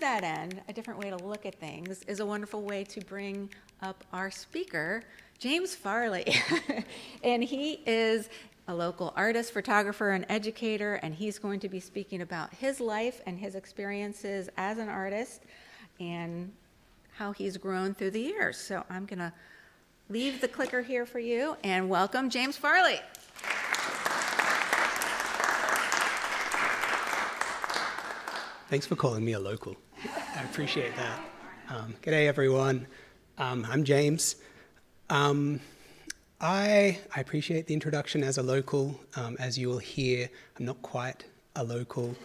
that end, a different way to look at things is a wonderful way to bring up our speaker, James Farley. And he is a local artist, photographer, and educator, and he's going to be speaking about his life and his experiences as an artist and how he's grown through the years. So I'm going to leave the clicker here for you and welcome James Farley. Thanks for calling me a local. I appreciate that. G'day everyone. I'm James. I appreciate the introduction as a local. As you will hear, I'm not quite a local.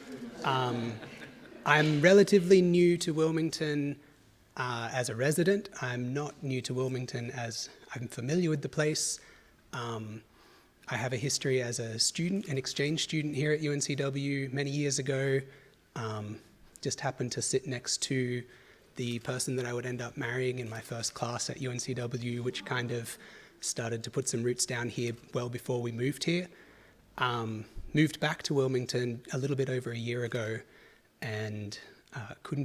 I'm relatively new to Wilmington as a resident. I'm not new to Wilmington as I'm familiar with the place. I have a history as a student, an exchange student here at UNCW many years ago. Just happened to sit next to the person that I would end up marrying in my first class at UNCW, which kind of started to put some roots down here well before we moved here. Moved back to Wilmington a little bit over a year ago, and couldn't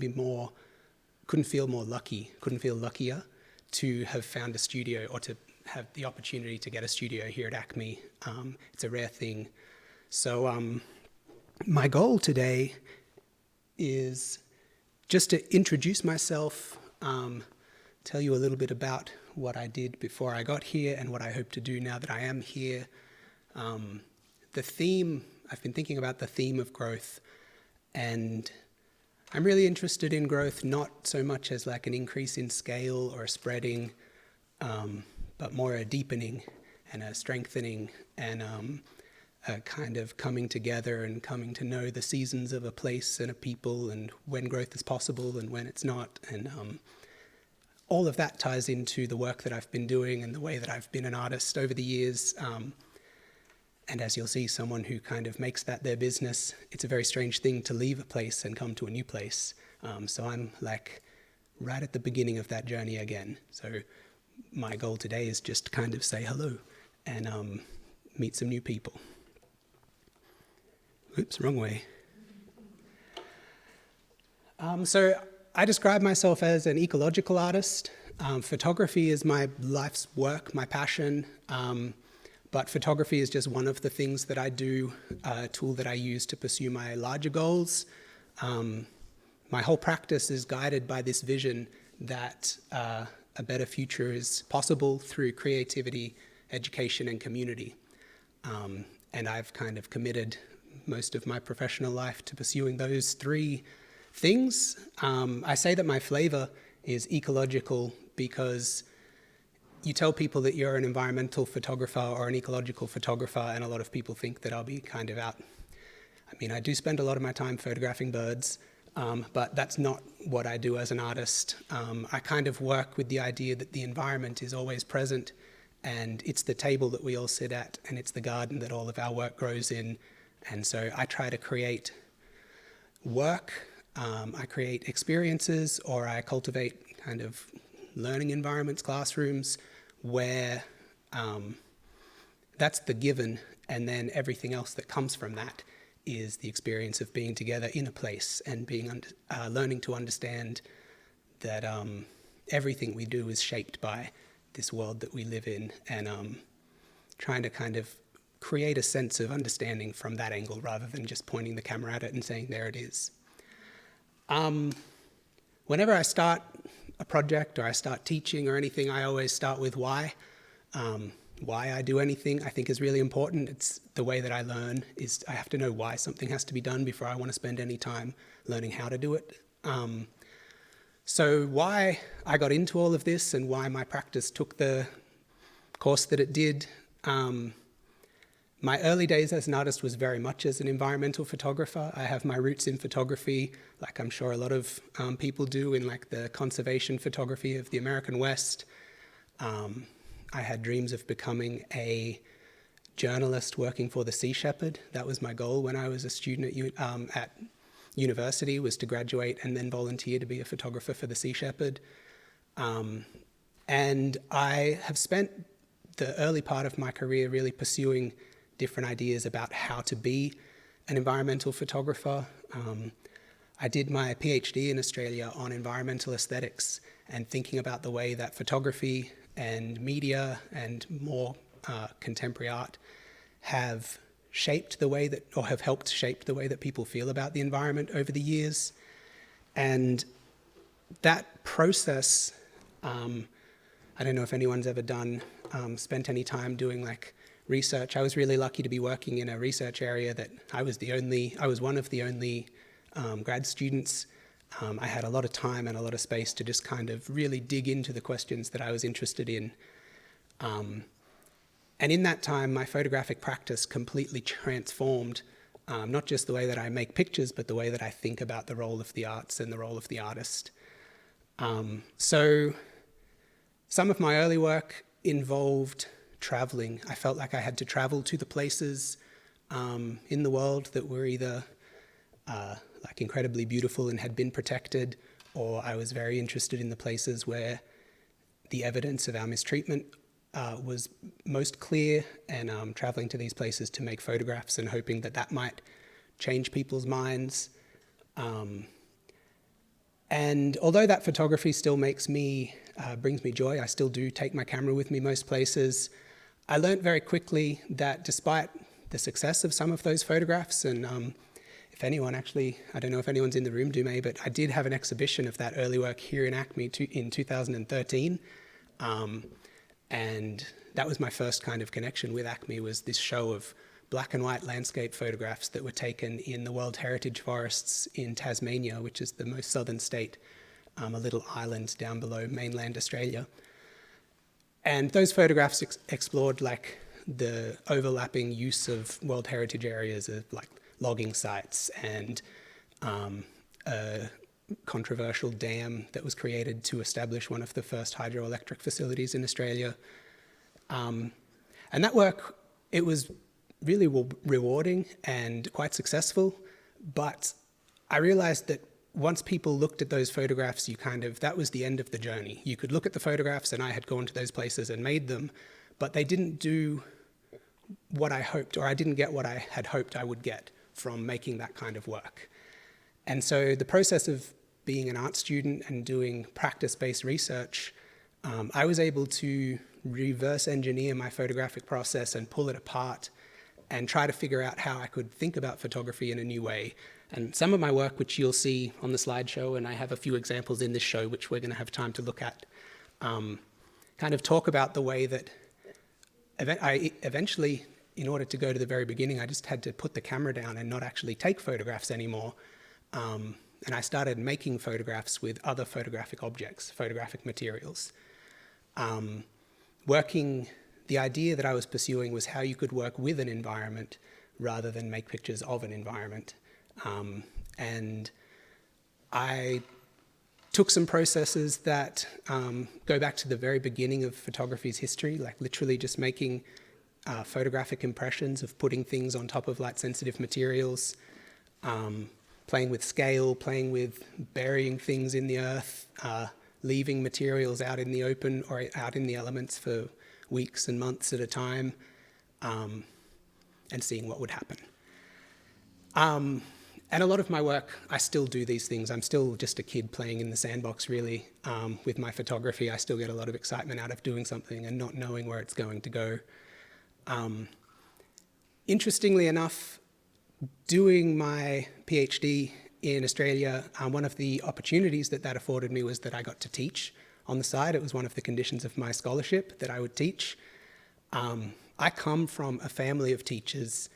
feel luckier to have found a studio or to have the opportunity to get a studio here at Acme. It's a rare thing. So my goal today is just to introduce myself, tell you a little bit about what I did before I got here and what I hope to do now that I am here. The theme, I've been thinking about the theme of growth, and I'm really interested in growth, not so much as like an increase in scale or a spreading, but more a deepening and a strengthening and a kind of coming together and coming to know the seasons of a place and a people and when growth is possible and when it's not. And all of that ties into the work that I've been doing and the way that I've been an artist over the years. And as you'll see, someone who kind of makes that their business, it's a very strange thing to leave a place and come to a new place. So I'm like right at the beginning of that journey again. So my goal today is just to kind of say hello and meet some new people. Oops, wrong way. So I describe myself as an ecological artist. Photography is my life's work, my passion, but photography is just one of the things that I do, a tool that I use to pursue my larger goals. My whole practice is guided by this vision that a better future is possible through creativity, education, and community. And I've kind of committed most of my professional life to pursuing those three things. I say that my flavor is ecological because you tell people that you're an environmental photographer or an ecological photographer, and a lot of people think that I'll be kind of out. I mean, I do spend a lot of my time photographing birds, but that's not what I do as an artist. I kind of work with the idea that the environment is always present, and it's the table that we all sit at, and it's the garden that all of our work grows in. And so I try to create work, I create experiences, or I cultivate kind of learning environments, classrooms, where that's the given, and then everything else that comes from that is the experience of being together in a place and being learning to understand that everything we do is shaped by this world that we live in, and trying to kind of create a sense of understanding from that angle rather than just pointing the camera at it and saying, there it is. Whenever I start a project or I start teaching or anything, I always start with why. Why I do anything I think is really important. It's the way that I learn is I have to know why something has to be done before I want to spend any time learning how to do it. So why I got into all of this and why my practice took the course that it did. My early days as an artist was very much as an environmental photographer. I have my roots in photography, like I'm sure a lot of people do, in like the conservation photography of the American West. I had dreams of becoming a journalist working for the Sea Shepherd. That was my goal when I was a student at university, was to graduate and then volunteer to be a photographer for the Sea Shepherd. And I have spent the early part of my career really pursuing different ideas about how to be an environmental photographer. I did my PhD in Australia on environmental aesthetics and thinking about the way that photography and media and more contemporary art have shaped the way that, or have helped shape the way that people feel about the environment over the years. And that process, I don't know if anyone's ever spent any time doing like research. I was really lucky to be working in a research area that I was one of the only grad students. I had a lot of time and a lot of space to just kind of really dig into the questions that I was interested in. And in that time, my photographic practice completely transformed, not just the way that I make pictures, but the way that I think about the role of the arts and the role of the artist. So some of my early work involved traveling. I felt like I had to travel to the places in the world that were either like incredibly beautiful and had been protected, or I was very interested in the places where the evidence of our mistreatment was most clear, and traveling to these places to make photographs and hoping that that might change people's minds. And although that photography still brings me joy, I still do take my camera with me most places, I learned very quickly that despite the success of some of those photographs, and if anyone actually, I don't know if anyone's in the room, but I did have an exhibition of that early work here in Acme in 2013. And that was my first kind of connection with Acme, was this show of black and white landscape photographs that were taken in the World Heritage Forests in Tasmania, which is the most southern state, a little island down below mainland Australia. And those photographs explored like the overlapping use of World Heritage areas of like logging sites and a controversial dam that was created to establish one of the first hydroelectric facilities in Australia. And that work, it was really rewarding and quite successful, but I realized that once people looked at those photographs, that was the end of the journey. You could look at the photographs, and I had gone to those places and made them, but they didn't do what I hoped, or I didn't get what I had hoped I would get from making that kind of work. And so the process of being an art student and doing practice-based research, I was able to reverse engineer my photographic process and pull it apart and try to figure out how I could think about photography in a new way. And some of my work, which you'll see on the slideshow, and I have a few examples in this show, which we're going to have time to look at, kind of talk about the way that I eventually, in order to go to the very beginning, I just had to put the camera down and not actually take photographs anymore. And I started making photographs with other photographic objects, photographic materials. The idea that I was pursuing was how you could work with an environment rather than make pictures of an environment. And I took some processes that go back to the very beginning of photography's history, like literally just making photographic impressions of putting things on top of light-sensitive materials, playing with scale, playing with burying things in the earth, leaving materials out in the open or out in the elements for weeks and months at a time, and seeing what would happen. And a lot of my work, I still do these things. I'm still just a kid playing in the sandbox, really. With my photography, I still get a lot of excitement out of doing something and not knowing where it's going to go. Interestingly enough, doing my PhD in Australia, one of the opportunities that afforded me was that I got to teach on the side. It was one of the conditions of my scholarship that I would teach. I come from a family of teachers,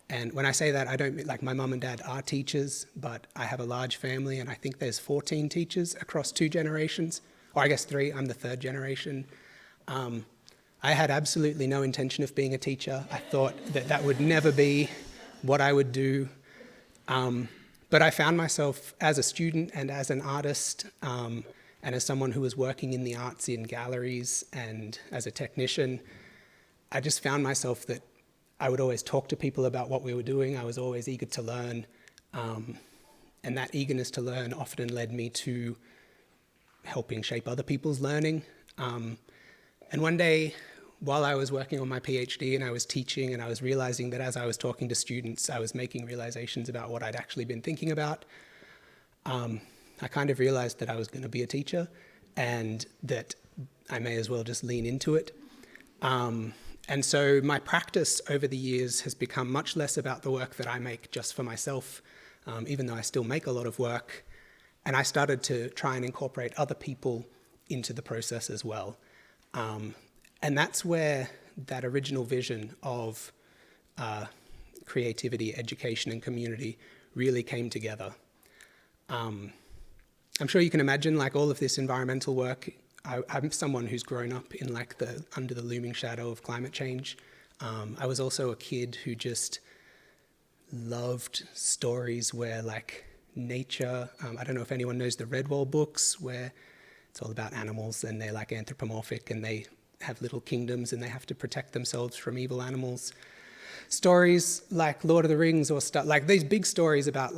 and when I say that, I don't mean like my mum and dad are teachers, but I have a large family, and I think there's 14 teachers across 2 generations, or I guess 3, I'm the 3rd generation. I had absolutely no intention of being a teacher. I thought that would never be what I would do. But I found myself as a student and as an artist, and as someone who was working in the arts in galleries and as a technician, I just found myself that I would always talk to people about what we were doing. I was always eager to learn. And that eagerness to learn often led me to helping shape other people's learning. And one day, while I was working on my PhD and I was teaching, and I was realizing that as I was talking to students, I was making realizations about what I'd actually been thinking about, I kind of realized that I was going to be a teacher and that I may as well just lean into it. And so my practice over the years has become much less about the work that I make just for myself, even though I still make a lot of work. And I started to try and incorporate other people into the process as well. And that's where that original vision of creativity, education, and community really came together. I'm sure you can imagine, like, all of this environmental work. I'm someone who's grown up in under the looming shadow of climate change. I was also a kid who just loved stories where nature, I don't know if anyone knows the Redwall books, where it's all about animals and they're anthropomorphic and they have little kingdoms and they have to protect themselves from evil animals. Stories like Lord of the Rings or stuff, these big stories about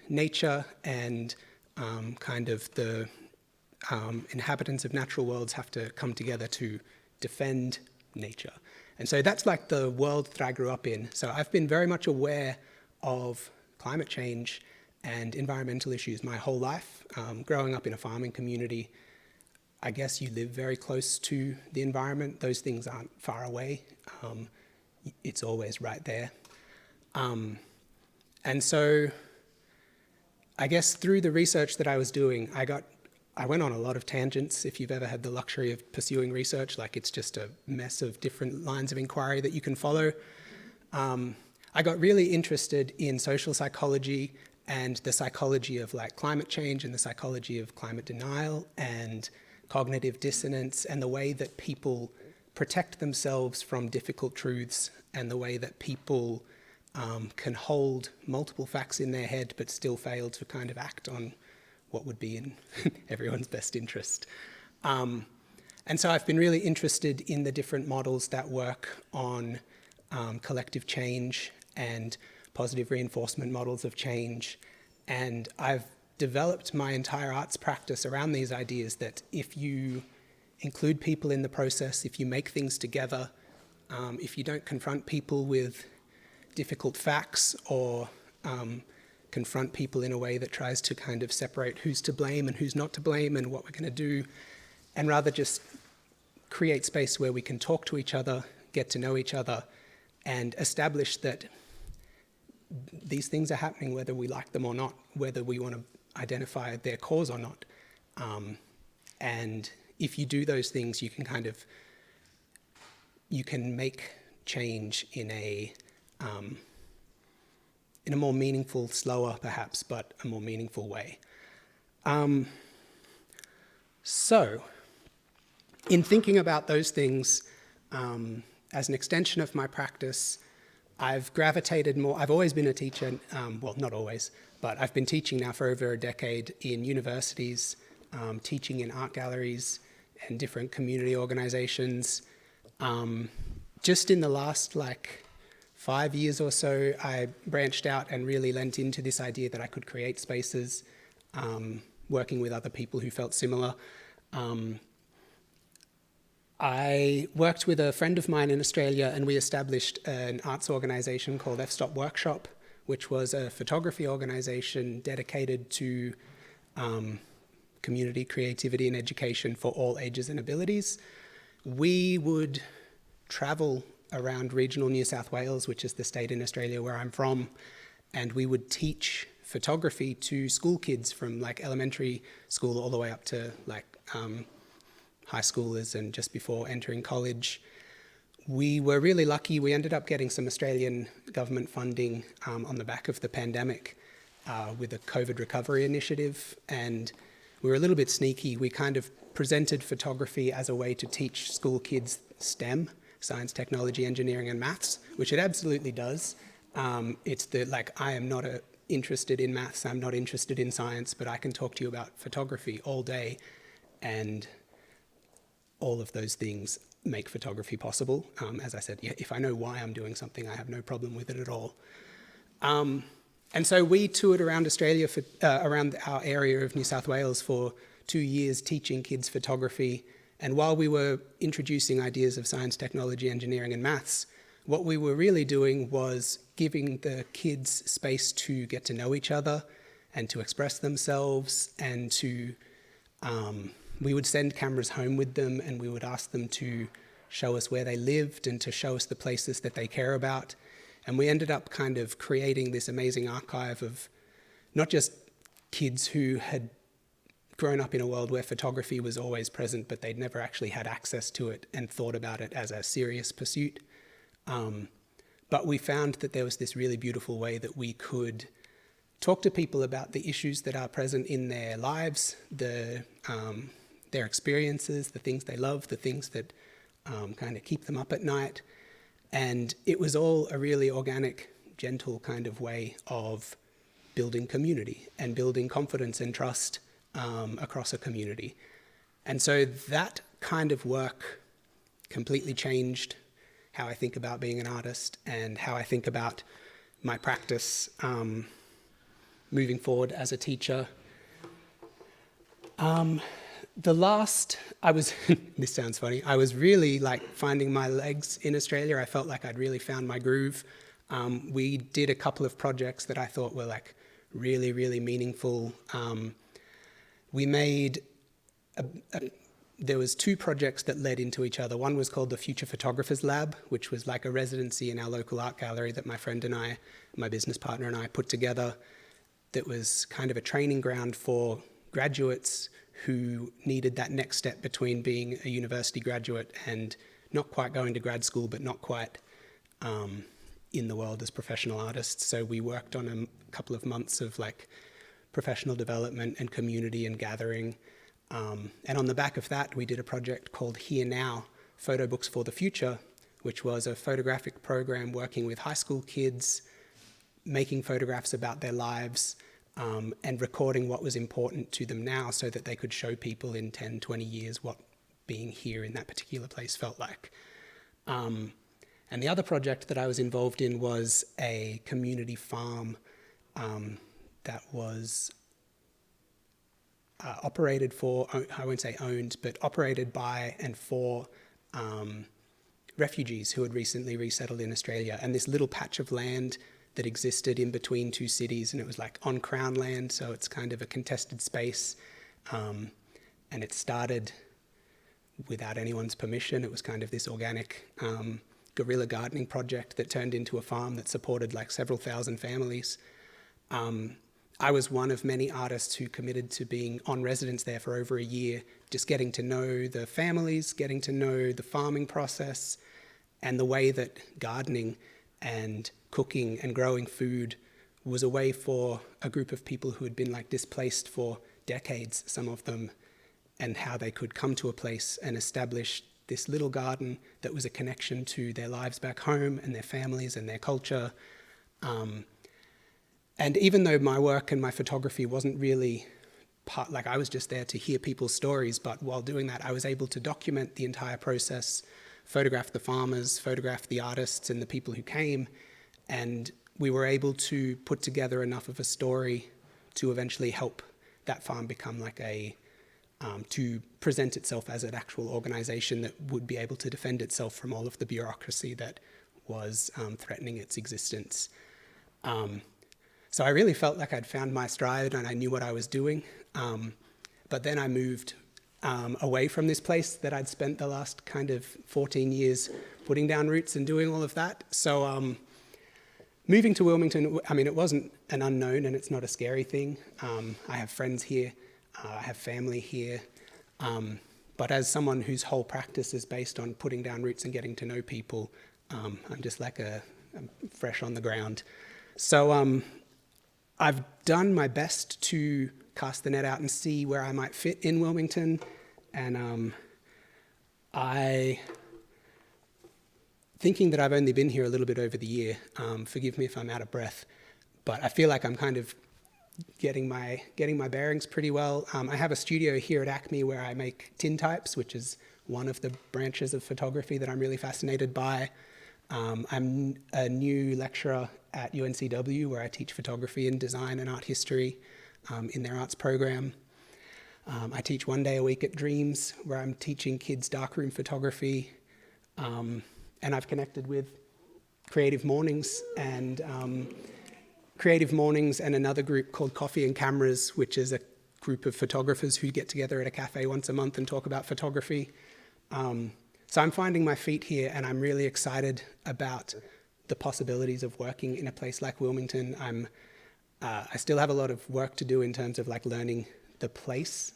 nature and kind of the inhabitants of natural worlds have to come together to defend nature. And so that's the world that I grew up in. So I've been very much aware of climate change and environmental issues my whole life. Growing up in a farming community, I guess you live very close to the environment. Those things aren't far away. It's always right there. And so I guess through the research that I was doing, I went on a lot of tangents. If you've ever had the luxury of pursuing research, it's just a mess of different lines of inquiry that you can follow. I got really interested in social psychology and the psychology of climate change and the psychology of climate denial and cognitive dissonance and the way that people protect themselves from difficult truths and the way that people can hold multiple facts in their head but still fail to kind of act on what would be in everyone's best interest. And so I've been really interested in the different models that work on collective change and positive reinforcement models of change. And I've developed my entire arts practice around these ideas that if you include people in the process, if you make things together, if you don't confront people with difficult facts or confront people in a way that tries to kind of separate who's to blame and who's not to blame and what we're going to do, and rather just create space where we can talk to each other, get to know each other, and establish that these things are happening whether we like them or not, whether we want to identify their cause or not. And if you do those things, you can make change in a more meaningful, slower perhaps, but a more meaningful way. So, in thinking about those things, as an extension of my practice, I've gravitated more. I've always been a teacher, well, not always, but I've been teaching now for over a decade in universities, teaching in art galleries and different community organizations. Just in the last 5 years or so, I branched out and really lent into this idea that I could create spaces, working with other people who felt similar. I worked with a friend of mine in Australia and we established an arts organisation called F-Stop Workshop, which was a photography organisation dedicated to community creativity and education for all ages and abilities. We would travel around regional New South Wales, which is the state in Australia where I'm from, and we would teach photography to school kids from elementary school all the way up to high schoolers and just before entering college. We were really lucky. We ended up getting some Australian government funding on the back of the pandemic with a COVID recovery initiative, and we were a little bit sneaky. We kind of presented photography as a way to teach school kids STEM, science, technology, engineering, and maths, which it absolutely does. It's I am not interested in maths, I'm not interested in science, but I can talk to you about photography all day, and all of those things make photography possible. As I said, if I know why I'm doing something, I have no problem with it at all. And so we toured around Australia, around our area of New South Wales for 2 years teaching kids photography. And while we were introducing ideas of science, technology, engineering, and maths, what we were really doing was giving the kids space to get to know each other and to express themselves, and to we would send cameras home with them, and we would ask them to show us where they lived and to show us the places that they care about. And we ended up kind of creating this amazing archive of not just kids who had grown up in a world where photography was always present, but they'd never actually had access to it and thought about it as a serious pursuit. But we found that there was this really beautiful way that we could talk to people about the issues that are present in their lives, their experiences, the things they love, the things that kind of keep them up at night. And it was all a really organic, gentle kind of way of building community and building confidence and trust across a community. And so that kind of work completely changed how I think about being an artist and how I think about my practice moving forward as a teacher. This sounds funny, I was really like finding my legs in Australia. I felt like I'd really found my groove. We did a couple of projects that I thought were like really, really meaningful. We made there was two projects that led into each other. One was called the Future Photographers Lab, which was like a residency in our local art gallery that my friend and I, my business partner and I put together, that was kind of a training ground for graduates who needed that next step between being a university graduate and not quite going to grad school, but not quite in the world as professional artists. So we worked on a couple of months of like professional development and community and gathering. And on the back of that, we did a project called Here Now, Photo Books for the Future, which was a photographic program working with high school kids, making photographs about their lives, and recording what was important to them now so that they could show people in 10, 20 years what being here in that particular place felt like. And the other project that I was involved in was a community farm that was operated for, I won't say owned, but operated by and for refugees who had recently resettled in Australia. And this little patch of land that existed in between two cities, and it was like on Crown land, so it's kind of a contested space. And it started without anyone's permission. It was kind of this organic guerrilla gardening project that turned into a farm that supported like several thousand families. I was one of many artists who committed to being on residence there for over a year, just getting to know the families, getting to know the farming process, and the way that gardening and cooking and growing food was a way for a group of people who had been like displaced for decades, some of them, and how they could come to a place and establish this little garden that was a connection to their lives back home and their families and their culture. And even though my work and my photography wasn't really like I was just there to hear people's stories, but while doing that, I was able to document the entire process, photograph the farmers, photograph the artists and the people who came, and we were able to put together enough of a story to eventually help that farm become like to present itself as an actual organization that would be able to defend itself from all of the bureaucracy that was threatening its existence. So I really felt like I'd found my stride and I knew what I was doing. But then I moved away from this place that I'd spent the last kind of 14 years putting down roots and doing all of that. So moving to Wilmington, I mean, it wasn't an unknown and it's not a scary thing. I have friends here, I have family here. But as someone whose whole practice is based on putting down roots and getting to know people, I'm just like I'm fresh on the ground. So I've done my best to cast the net out and see where I might fit in Wilmington. And thinking that I've only been here a little bit over the year, forgive me if I'm out of breath, but I feel like I'm kind of getting my bearings pretty well. I have a studio here at Acme where I make tintypes, which is one of the branches of photography that I'm really fascinated by. I'm a new lecturer at UNCW where I teach photography and design and art history in their arts program. I teach one day a week at Dreams where I'm teaching kids darkroom photography. And I've connected with CreativeMornings and CreativeMornings and another group called Coffee and Cameras, which is a group of photographers who get together at a cafe once a month and talk about photography. So I'm finding my feet here, and I'm really excited about the possibilities of working in a place like Wilmington. I still have a lot of work to do in terms of like learning the place.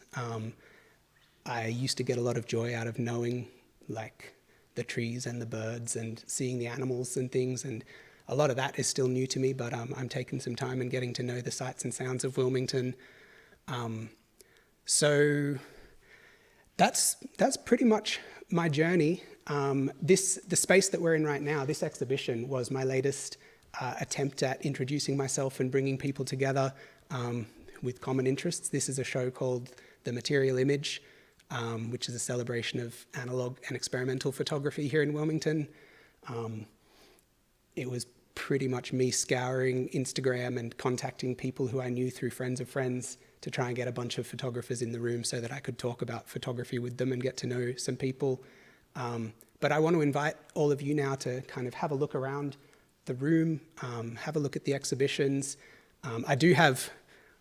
I used to get a lot of joy out of knowing like the trees and the birds and seeing the animals and things, and a lot of that is still new to me, but I'm taking some time and getting to know the sights and sounds of Wilmington. So that's pretty much my journey. The space that we're in right now, this exhibition, was my latest attempt at introducing myself and bringing people together with common interests. This is a show called The Material Image, which is a celebration of analog and experimental photography here in Wilmington. It was pretty much me scouring Instagram and contacting people who I knew through friends of friends to try and get a bunch of photographers in the room so that I could talk about photography with them and get to know some people. But I want to invite all of you now to kind of have a look around the room, have a look at the exhibitions. I do have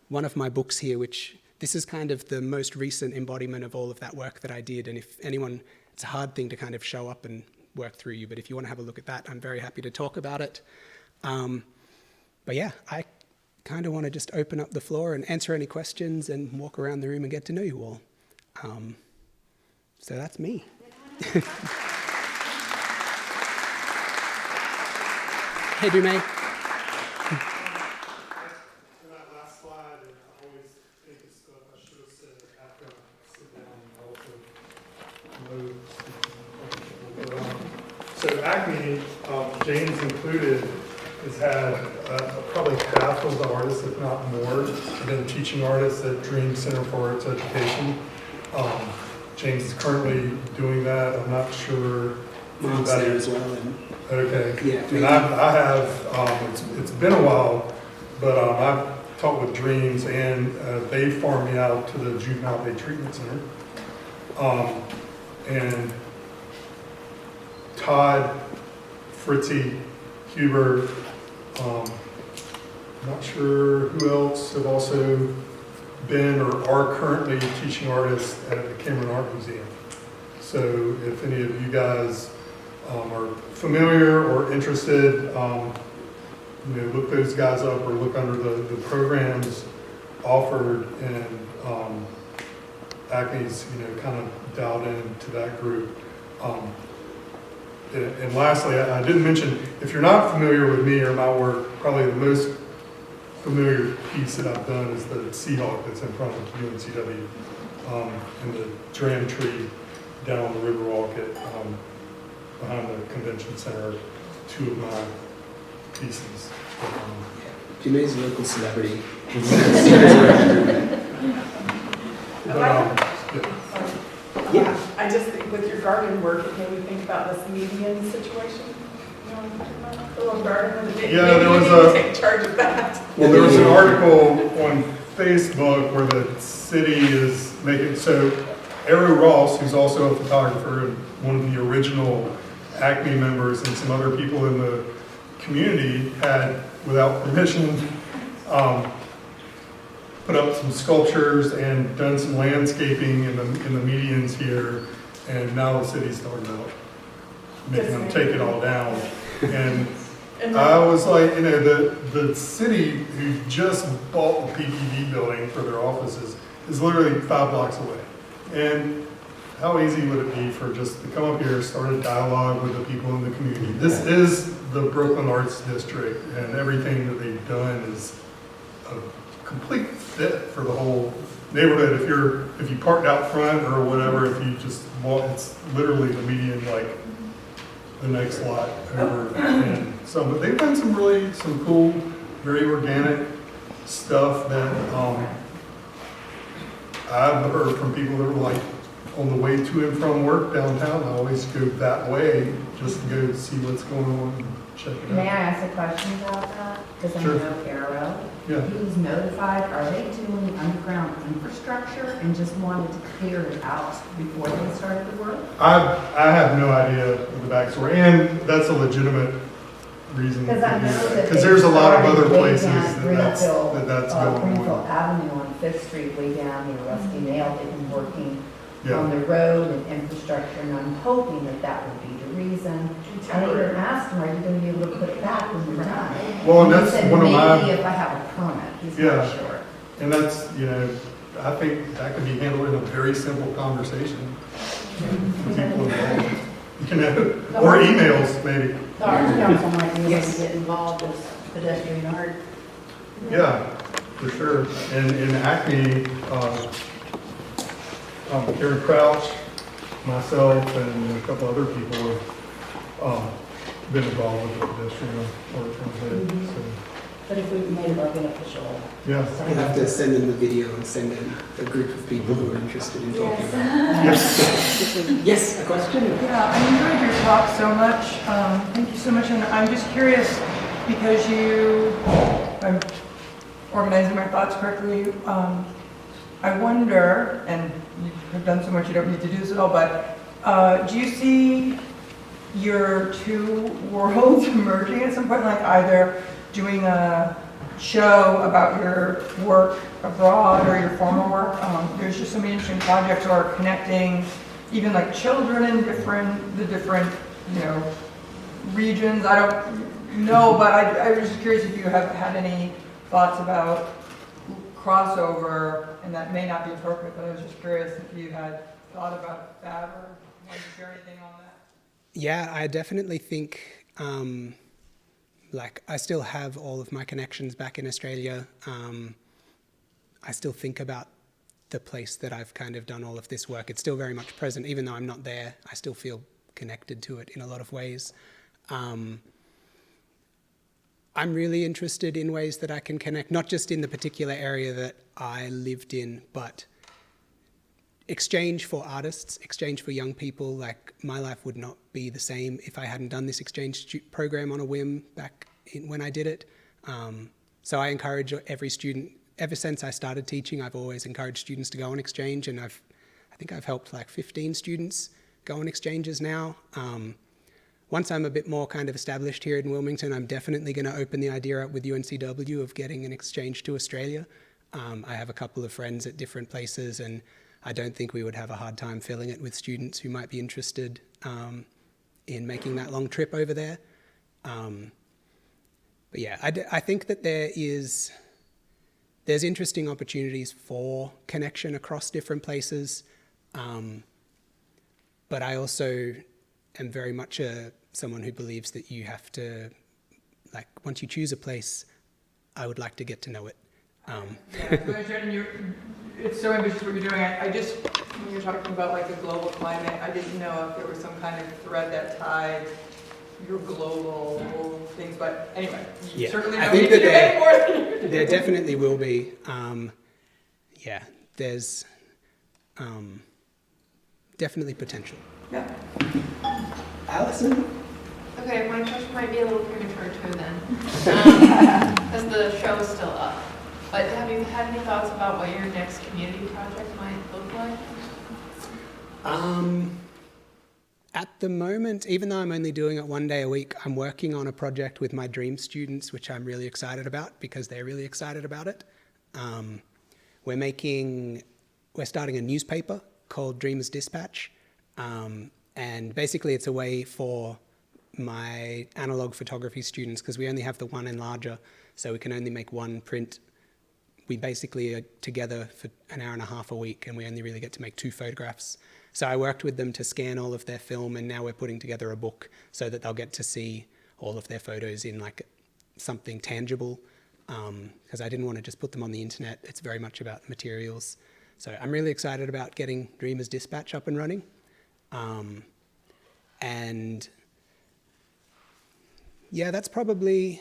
one of my books here, which this is kind of the most recent embodiment of all of that work that I did. And if anyone, it's a hard thing to kind of show up and work through you, but if you want to have a look at that, I'm very happy to talk about it. But yeah, I kind of want to just open up the floor and answer any questions and walk around the room and get to know you all. So that's me. Hey, Dume. So Acme, James included, has had probably half of the artists, if not more, have been teaching artists at Dream Center for Arts Education. James is currently doing that. I'm not sure. Mom's there as well. Okay. Yeah. And I have, it's been a while, but I've talked with Dreams, and they farmed me out to the Juvenile Day Treatment Center. And Todd, Fritzy, Huber, not sure who else have also been or are currently teaching artists at the Cameron Art Museum. So if any of you guys are familiar or interested, look those guys up or look under the programs offered, and Acme's kind of dialed into that group. And lastly, I didn't mention, if you're not familiar with me or my work, probably the most familiar piece that I've done is the Seahawk that's in front of UNCW, and the dram tree down on the Riverwalk behind the convention center, two of my pieces. Dume's a local celebrity. Yeah. I just think with your garden work, it made me think about this median situation. You know what I'm talking about? The little garden with the big, Yeah, maybe there you was need to take charge of that. Well, there was an article on Facebook where the city is making, so Arrow Ross, who's also a photographer and one of the original Acme members, and some other people in the community had, without permission, put up some sculptures and done some landscaping in the medians here, and now the city's talking about making them take it all down. And I was like, the city who just bought the PPD building for their offices is literally 5 blocks away. And how easy would it be for just to come up here, start a dialogue with the people in the community? This is the Brooklyn Arts District, and everything that they've done is a complete fit for the whole neighborhood. If you parked out front or whatever, if you just walk, it's literally the median, like the next lot over. And so, but they've done some cool, very organic stuff that I've heard from people that were like on the way to and from work downtown. I always go that way just to go see what's going on and check it out. May I ask a question about that? Because I Sure. know Arrow. Yeah. He was notified, are they doing underground infrastructure and just wanted to clear it out before they started the work? I have no idea of the backstory, and that's a legitimate reason. Because I know that. Because there's a lot of other way places down that's going Greenfield on. Avenue on Fifth Street, way down near Rusty Nail, they've been working Yeah. on the road and infrastructure, and I'm hoping that that would be the reason. I even asked him, are you gonna be able to put it back when we're done? Well, and He that's said, one of my. maybe if I have a permit, he's Yeah. not sure. And that's, I think that could be handled in a very simple conversation. For people involved. Or emails, maybe. The Arts Council might be able Yes. to get involved as pedestrian art. Yeah, for sure. And in Acme, Karen Crouch, myself, and a couple other people have been involved with the pedestrian art transit. So, But if we made it like an official. yeah. You'll have to send in the video and send in a group of people who are interested in talking about it. Yes. Yes, a question? Yeah, I enjoyed your talk so much. Thank you so much. And I'm just curious because I'm organizing my thoughts correctly. I wonder, and you have done so much, you don't need to do this at all, but do you see your two worlds merging at some point, like either doing a show about your work abroad or your former work? There's just so many interesting projects, or connecting even like children in the different, regions. I don't know, but I was just curious if you have had any thoughts about crossover, and that may not be appropriate, but I was just curious if you had thought about that or wanted to share anything on that. Yeah, I definitely think, I still have all of my connections back in Australia. I still think about the place that I've kind of done all of this work. It's still very much present, even though I'm not there. I still feel connected to it in a lot of ways. I'm really interested in ways that I can connect, not just in the particular area that I lived in, but exchange for artists, exchange for young people. Like, my life would not be the same if I hadn't done this exchange program on a whim back when I did it. So I encourage every student, ever since I started teaching, I've always encouraged students to go on exchange, and I think I've helped like 15 students go on exchanges now. Once I'm a bit more kind of established here in Wilmington, I'm definitely going to open the idea up with UNCW of getting an exchange to Australia. I have a couple of friends at different places, and I don't think we would have a hard time filling it with students who might be interested in making that long trip over there. But yeah, I think that there's interesting opportunities for connection across different places. But I also am very much someone who believes that you have to, once you choose a place, I would like to get to know it. It's so ambitious what you're doing. I just, when you're talking about like the global climate, I didn't know if there was some kind of thread that tied your global things, but anyway, you certainly don't need to do any more than you're doing. There definitely will be. There's definitely potential. Yeah. Allison? Okay, my question might be a little premature too then, because the show is still up. But have you had any thoughts about what your next community project might look like? At the moment, even though I'm only doing it one day a week, I'm working on a project with my dream students, which I'm really excited about because they're really excited about it. We're starting a newspaper called Dreamers Dispatch. And basically it's a way for my analog photography students, because we only have the one enlarger, so we can only make one print. We basically are together for an hour and a half a week, and we only really get to make 2 photographs. So I worked with them to scan all of their film, and now we're putting together a book so that they'll get to see all of their photos in something tangible, because I didn't want to just put them on the internet. It's very much about materials. So I'm really excited about getting Dreamers Dispatch up and running. And yeah, that's probably,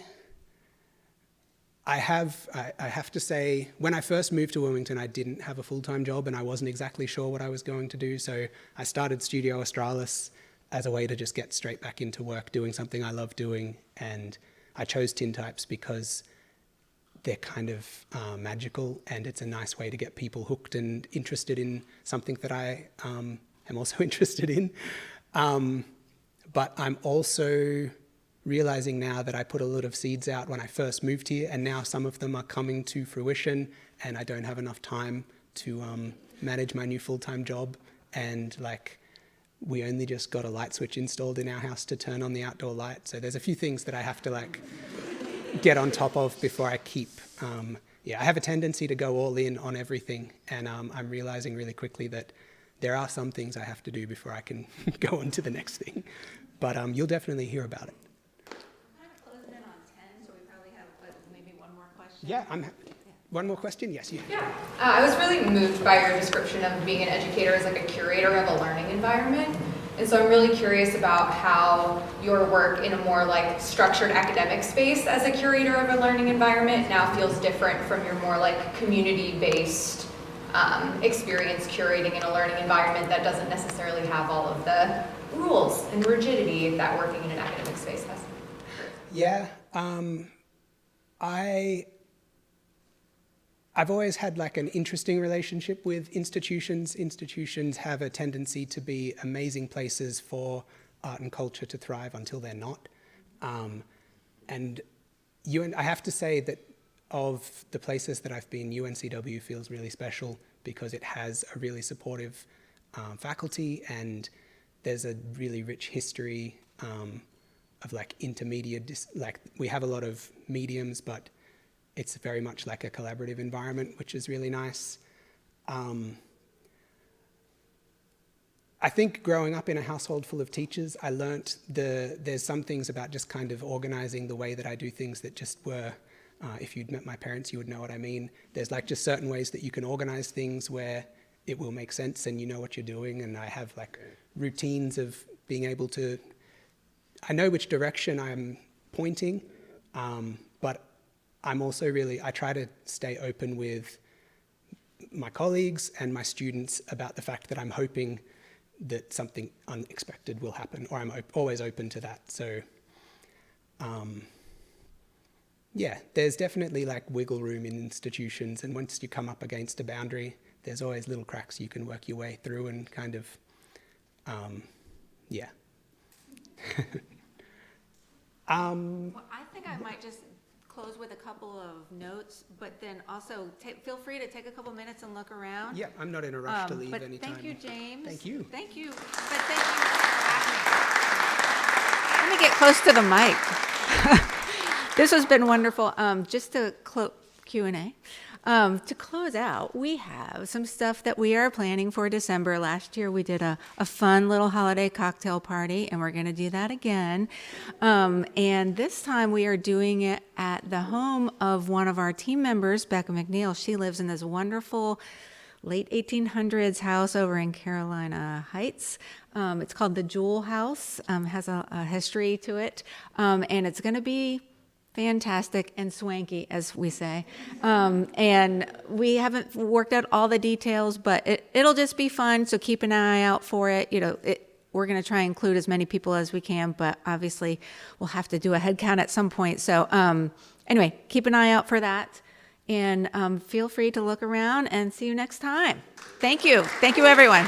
I have to say, when I first moved to Wilmington, I didn't have a full-time job and I wasn't exactly sure what I was going to do. So I started Studio Australis as a way to just get straight back into work, doing something I love doing. And I chose tintypes because they're kind of magical, and it's a nice way to get people hooked and interested in something that I am also interested in. But I'm also realizing now that I put a lot of seeds out when I first moved here, and now some of them are coming to fruition, and I don't have enough time to manage my new full-time job. And like, we only just got a light switch installed in our house to turn on the outdoor light. So there's a few things that I have to like get on top of before I keep. I have a tendency to go all in on everything, and I'm realizing really quickly that there are some things I have to do before I can go on to the next thing. But you'll definitely hear about it. Kind of closing in on 10, so we probably have maybe one more question. Yeah, one more question? Yes, you. Yeah, I was really moved by your description of being an educator as like a curator of a learning environment. And so I'm really curious about how your work in a more like structured academic space as a curator of a learning environment now feels different from your more like community-based experience curating in a learning environment that doesn't necessarily have all of the rules and rigidity that working in an academic space has. Yeah, I've always had like an interesting relationship with institutions. Institutions have a tendency to be amazing places for art and culture to thrive until they're not. And I have to say that of the places that I've been, UNCW feels really special because it has a really supportive faculty, and there's a really rich history of like intermediate, like we have a lot of mediums, but it's very much like a collaborative environment, which is really nice. I think growing up in a household full of teachers, I learnt there's some things about just kind of organizing the way that I do things that just were, if you'd met my parents, you would know what I mean. There's like just certain ways that you can organize things where it will make sense and you know what you're doing. And I have like routines of being able to, I know which direction I'm pointing, but I'm also I try to stay open with my colleagues and my students about the fact that I'm hoping that something unexpected will happen, or I'm always open to that. So, yeah, there's definitely like wiggle room in institutions, and once you come up against a boundary, there's always little cracks you can work your way through and kind of, yeah. Well, I think I might just close with a couple of notes, but then also feel free to take a couple minutes and look around. Yeah, I'm not in a rush to leave but anytime. Thank you, James. Thank you. Thank you. But thank you. Let me get close to the mic. This has been wonderful. Just to Q&A. To close out, we have some stuff that we are planning for December. Last year we did a fun little holiday cocktail party, and we're going to do that again. And this time we are doing it at the home of one of our team members, Becca McNeil. She lives in this wonderful late 1800s house over in Carolina Heights. It's called the Jewel House, has a history to it, and it's going to be fantastic and swanky, as we say. And we haven't worked out all the details, but it'll just be fun, so keep an eye out for it. You know, we're going to try and include as many people as we can, but obviously we'll have to do a head count at some point. So anyway, keep an eye out for that, and feel free to look around, and see you next time. Thank you. Thank you, everyone.